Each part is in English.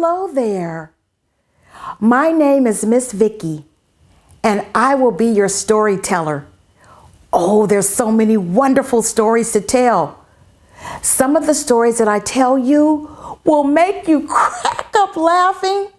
hello there. My name is Miss Vicky, and I will be your storyteller. Oh, there's so many wonderful stories to tell. Some of the stories that I tell you will make you crack up laughing.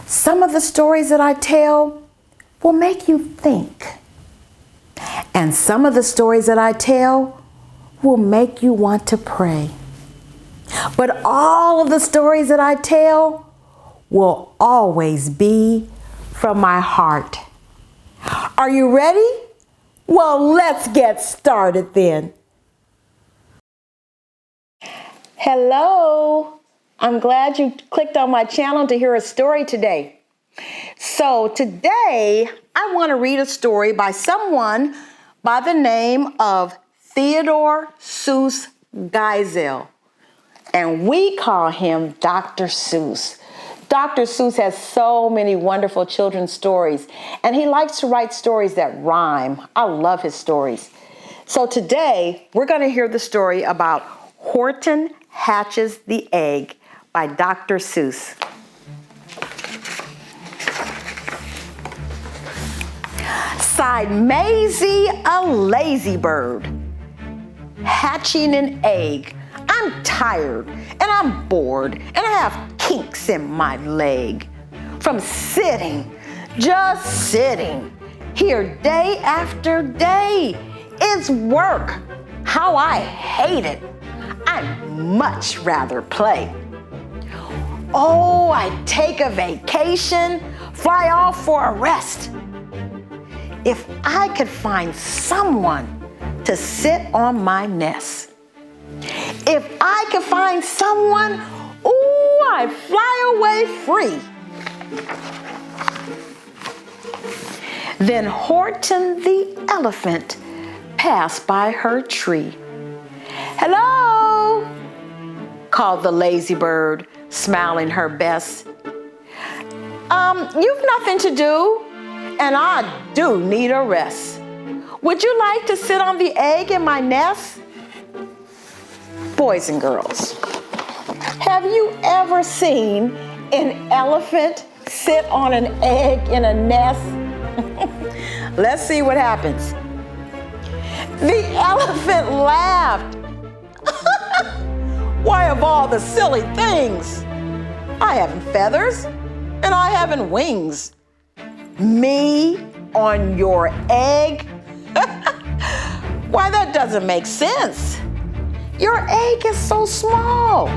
Some of the stories that I tell will make you think. And some of the stories that I tell will make you want to pray. But all of the stories that I tell will always be from my heart. Are you ready? Well, let's get started then. Hello. I'm glad you clicked on my channel to hear a story today. So today I want to read a story by someone by the name of Theodore Seuss Geisel. And we call him Dr. Seuss. Dr. Seuss has so many wonderful children's stories, and he likes to write stories that rhyme. I love his stories. So today, we're going to hear the story about Horton Hatches the Egg by Dr. Seuss. Sighed Maisie, a lazy bird, hatching an egg. I'm tired and I'm bored and I have kinks in my leg from sitting, just sitting here day after day. It's work. How I hate it. I'd much rather play. Oh, I'd take a vacation, fly off for a rest. If I could find someone to sit on my nest. If I could find someone, ooh, I'd fly away free. Then Horton the elephant passed by her tree. Hello, called the lazy bird, smiling her best. You've nothing to do, and I do need a rest. Would you like to sit on the egg in my nest? Boys and girls, have you ever seen an elephant sit on an egg in a nest? Let's see what happens. The elephant laughed. Why, of all the silly things, I haven't feathers and I haven't wings. Me on your egg? Why, that doesn't make sense. Your egg is so small,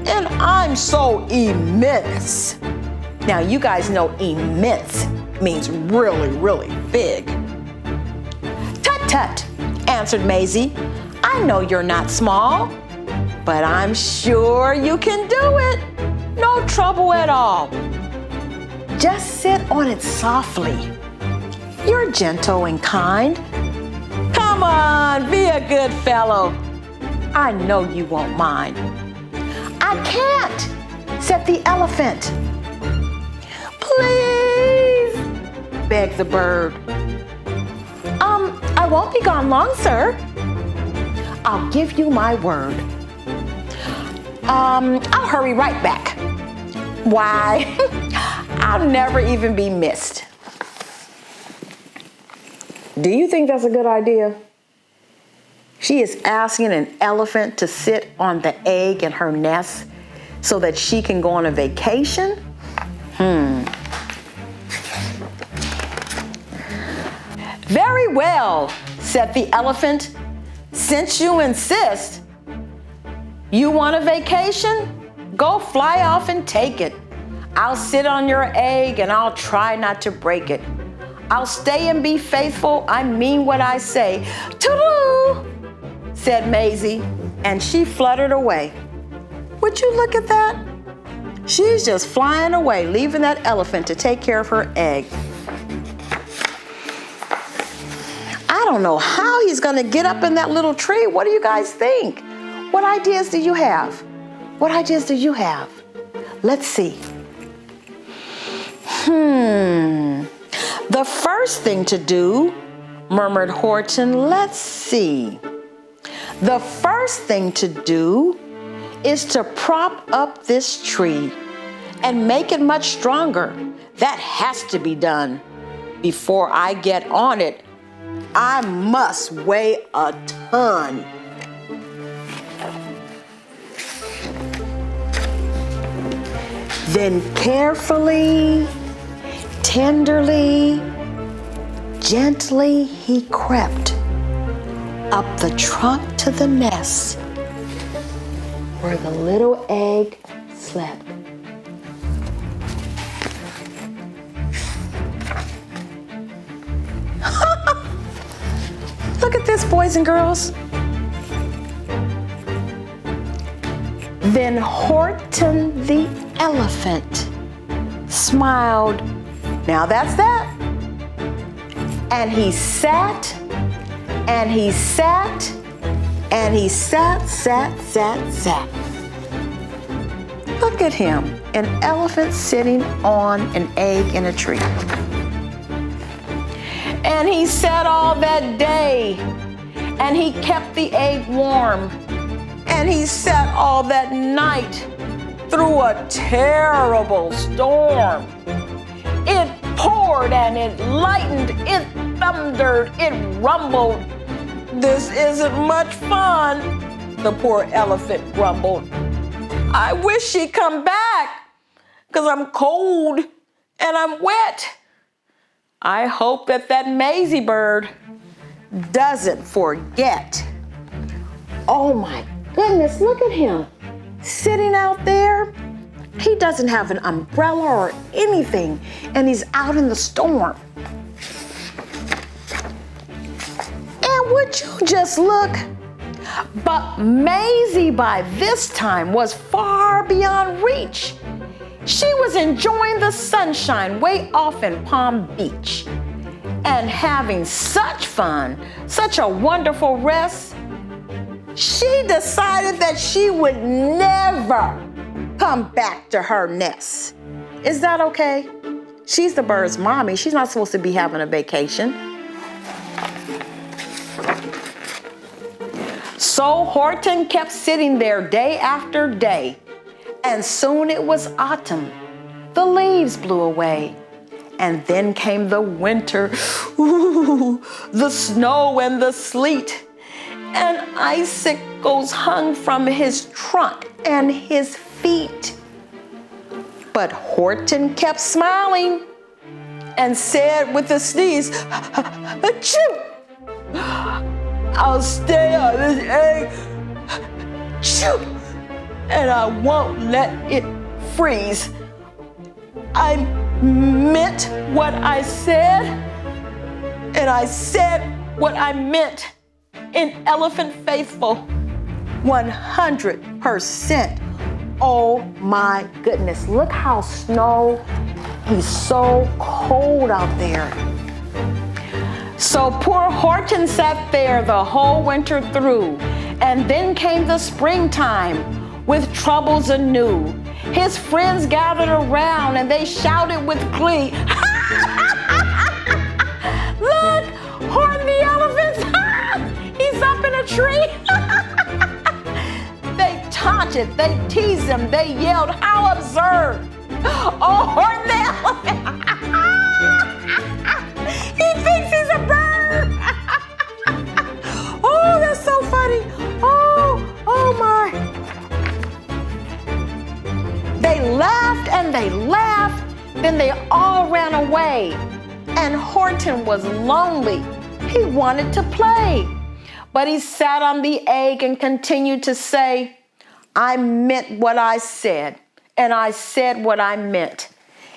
and I'm so immense. Now, you guys know immense means really, really big. Tut tut, answered Maisie. I know you're not small, but I'm sure you can do it. No trouble at all. Just sit on it softly. You're gentle and kind. Come on, be a good fellow. I know you won't mind. I can't, said the elephant. Please, begged the bird. I won't be gone long, sir. I'll give you my word. I'll hurry right back. Why, I'll never even be missed. Do you think that's a good idea? She is asking an elephant to sit on the egg in her nest so that she can go on a vacation? Very well, said the elephant. Since you insist, you want a vacation? Go fly off and take it. I'll sit on your egg and I'll try not to break it. I'll stay and be faithful. I mean what I say. Toodaloo, said Maisie, and she fluttered away. Would you look at that? She's just flying away, leaving that elephant to take care of her egg. I don't know how he's going to get up in that little tree. What do you guys think? What ideas do you have? What ideas do you have? Let's see. The first thing to do, murmured Horton, let's see. The first thing to do is to prop up this tree. and make it much stronger. That has to be done. Before I get on it, I must weigh a ton. Then carefully, tenderly, gently he crept up the trunk to the nest where the little egg slept. Look at this, boys and girls. Then Horton the elephant smiled. Now that's that. And he sat, and he sat, and he sat. Look at him, an elephant sitting on an egg in a tree. And he sat all that day, and he kept the egg warm. And he sat all that night through a terrible storm. It poured and it lightened, it thundered, it rumbled. This isn't much fun, the poor elephant grumbled. I wish she'd come back, 'cause I'm cold and I'm wet. I hope that Maisie bird doesn't forget. Oh my goodness, look at him sitting out there. He doesn't have an umbrella or anything, and he's out in the storm. And would you just look? But Maisie by this time was far beyond reach. She was enjoying the sunshine way off in Palm Beach and having such fun, such a wonderful rest. She decided that she would never come back to her nest. Is that okay? She's the bird's mommy. She's not supposed to be having a vacation. So Horton kept sitting there day after day, and soon it was autumn. The leaves blew away, and then came the winter. Ooh, the snow and the sleet, and icicles hung from his trunk and his feet. But Horton kept smiling and said with a sneeze, "Achoo! I'll stay on this egg, achoo, and I won't let it freeze. I meant what I said, and I said what I meant in Elephant Faithful, 100%. Oh my goodness, look how he's so cold out there. So poor Horton sat there the whole winter through, and then came the springtime with troubles anew. His friends gathered around and they shouted with glee, "Look, Horton the elephant, he's up in a tree." They taunted, they teased him, they yelled, "How absurd! Oh, Horton the elephant, he thinks he's a bird." Oh, that's so funny. Oh my. They laughed and they laughed, then they all ran away. And Horton was lonely. He wanted to play. But he sat on the egg and continued to say, "I meant what I said, and I said what I meant.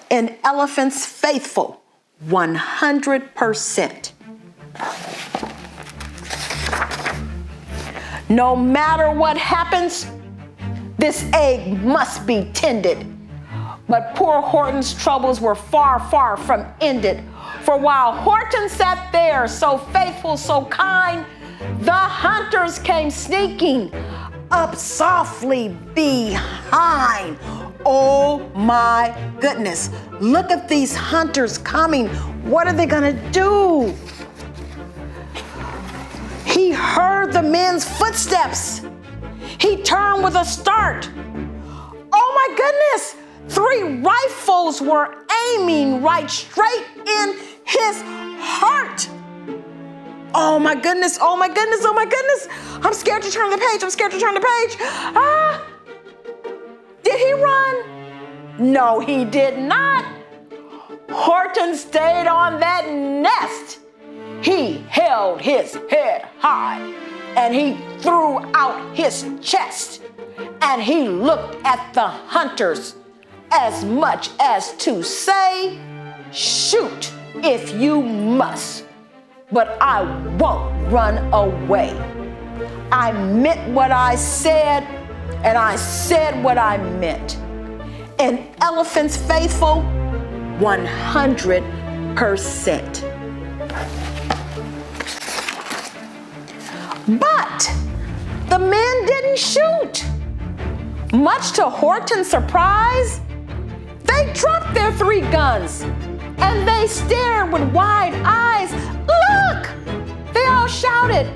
In Elephant's Faithful, 100%. No matter what happens, this egg must be tended." But poor Horton's troubles were far, far from ended. For while Horton sat there, so faithful, so kind, the hunters came sneaking up softly behind. Oh my goodness, look at these hunters coming. What are they gonna do? He heard the men's footsteps. He turned with a start. Oh my goodness, 3 rifles were aiming right straight in his heart. Oh my goodness, oh my goodness, oh my goodness. I'm scared to turn the page, I'm scared to turn the page. Did he run? No, he did not. Horton stayed on that nest. He held his head high and he threw out his chest and he looked at the hunters as much as to say, shoot if you must, but I won't run away. I meant what I said and I said what I meant. An elephant's faithful 100%. But the men didn't shoot. Much to Horton's surprise, they dropped their 3 guns and they stared with wide eyes. Look! They all shouted,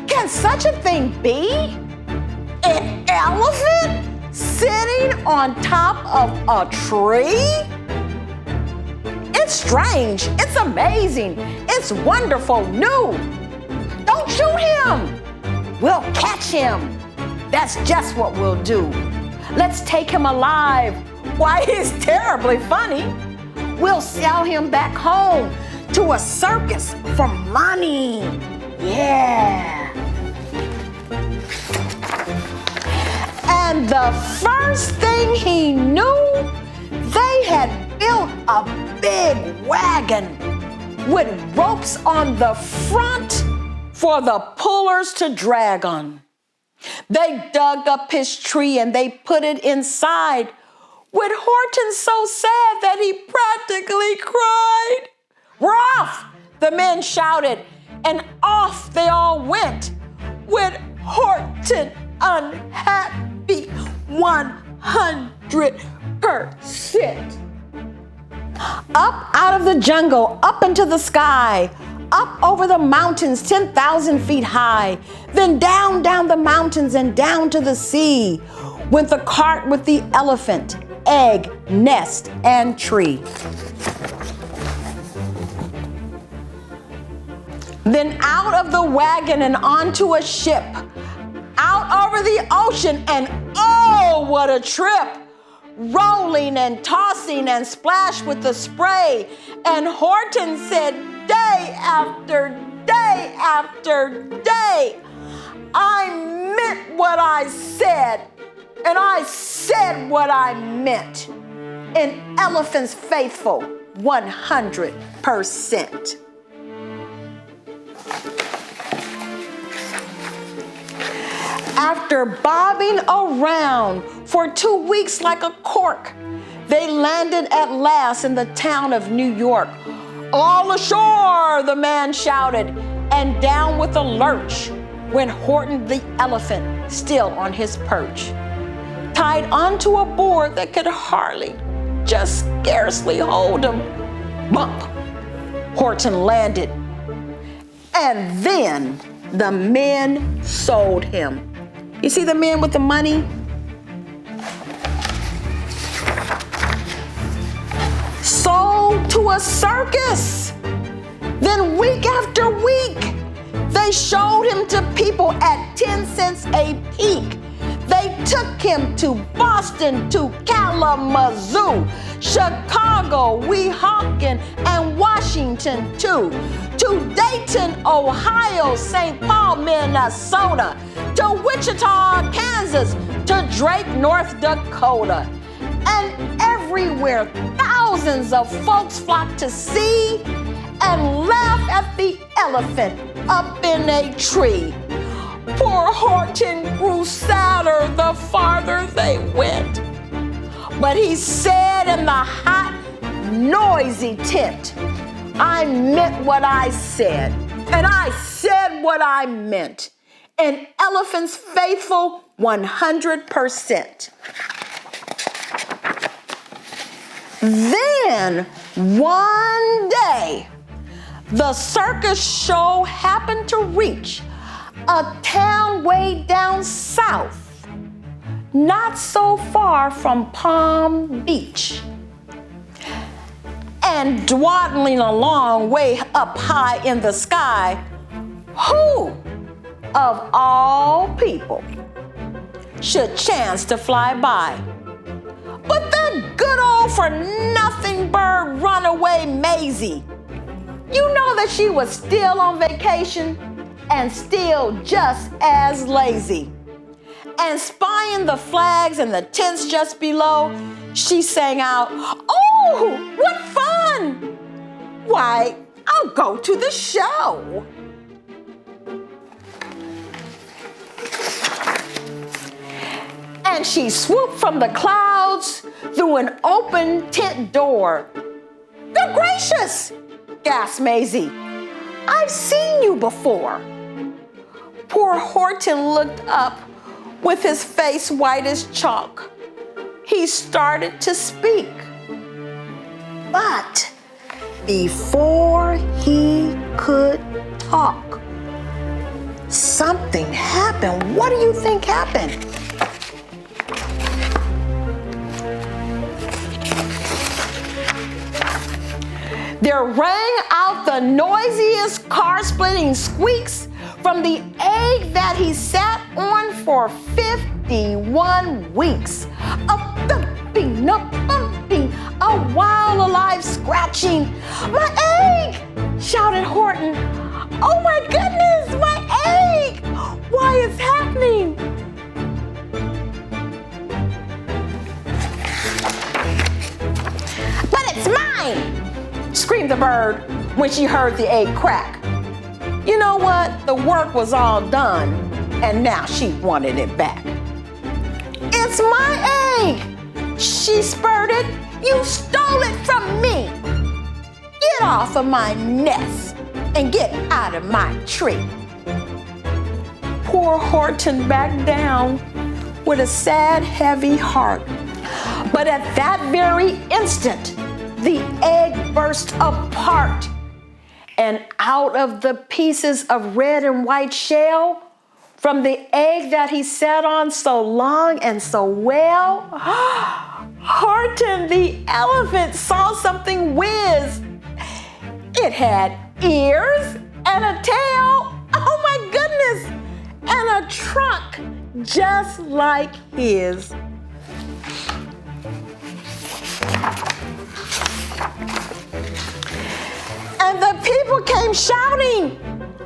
can such a thing be? An elephant sitting on top of a tree? It's strange, it's amazing, it's wonderful, new. Don't shoot him. We'll catch him. That's just what we'll do. Let's take him alive. Why, he's terribly funny. We'll sell him back home to a circus for money. Yeah. And the first thing he knew, they had built a big wagon with ropes on the front for the pullers to drag on. They dug up his tree and they put it inside, with Horton so sad that he practically cried. We're off, the men shouted, and off they all went, with Horton unhappy 100%. Up out of the jungle, up into the sky, up over the mountains 10,000 feet high, then down the mountains and down to the sea went the cart with the elephant, egg, nest, and tree. Then out of the wagon and onto a ship, out over the ocean, and oh, what a trip! Rolling and tossing and splashed with the spray, and Horton said day after day after day, I meant what I said, and I said what I meant. An elephant's faithful 100%. After bobbing around for 2 weeks like a cork, they landed at last in the town of New York. All ashore, the man shouted, and down with a lurch went Horton the elephant, still on his perch. Tied onto a board that could hardly, just scarcely hold him. Bump! Horton landed. And then the men sold him. You see the men with the money? Sold to a circus. Then week after week, they showed him to people at 10 cents a peek. They took him to Boston, to Kalamazoo, Chicago, Weehawken, and Washington too. To Dayton, Ohio, St. Paul, Minnesota, to Wichita, Kansas, to Drake, North Dakota. And everywhere, thousands of folks flocked to see and laugh at the elephant up in a tree. Poor Horton grew sadder the farther they went. But he said in the hot, noisy tent, I meant what I said, and I said what I meant. An elephant's faithful 100%. Then, one day, the circus show happened to reach a town way down south. not so far from Palm Beach. And dawdling along way up high in the sky, who of all people should chance to fly by but that good old for-nothing bird runaway Maisie? You know that she was still on vacation and still just as lazy. And spying the flags and the tents just below, she sang out, "Oh, what fun! Why, I'll go to the show." And she swooped from the clouds through an open tent door. "Good gracious!" gasped Maisie. "I've seen you before." Poor Horton looked up with his face white as chalk. He started to speak. But before he could talk, something happened. What do you think happened? There rang out the noisiest car-splitting squeaks from the egg that he sat on for 51 weeks. A thumping, a bumping, a wild alive scratching. "My egg!" shouted Horton. "Oh my goodness, my egg! Why is happening?" "But it's mine!" screamed the bird when she heard the egg crack. You know what? The work was all done, and now she wanted it back. "It's my egg!" she spurted. "You stole it from me! Get off of my nest and get out of my tree." Poor Horton backed down with a sad, heavy heart. But at that very instant, the egg burst apart, and out of the pieces of red and white shell from the egg that he sat on so long and so well, Horton the elephant saw something whiz. It had ears and a tail, oh my goodness, and a trunk just like his. And the people came shouting,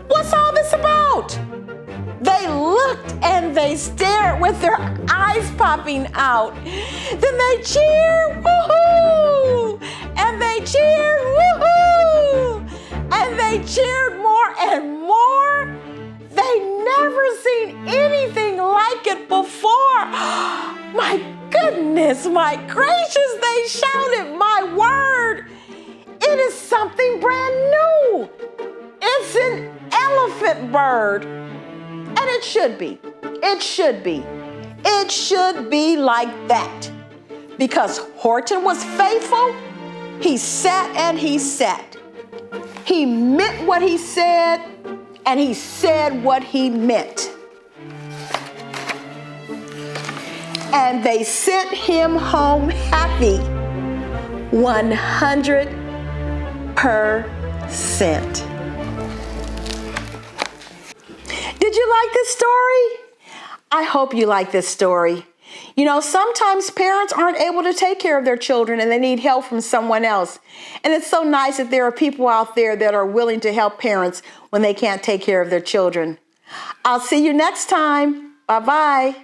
"What's all this about?" They looked and they stared with their eyes popping out. Then they cheered, "Woohoo!" And they cheered, "Woohoo!" And they cheered more and more. They never seen anything like it before. "My goodness, my gracious," they shouted, "my word. It is something brand new. It's an elephant bird." And it should be. It should be. It should be like that. Because Horton was faithful, he sat and he sat. He meant what he said, and he said what he meant. And they sent him home happy, 100%. Did you like this story? I hope you like this story. You know, sometimes parents aren't able to take care of their children and they need help from someone else. And it's so nice that there are people out there that are willing to help parents when they can't take care of their children. I'll see you next time. Bye-bye.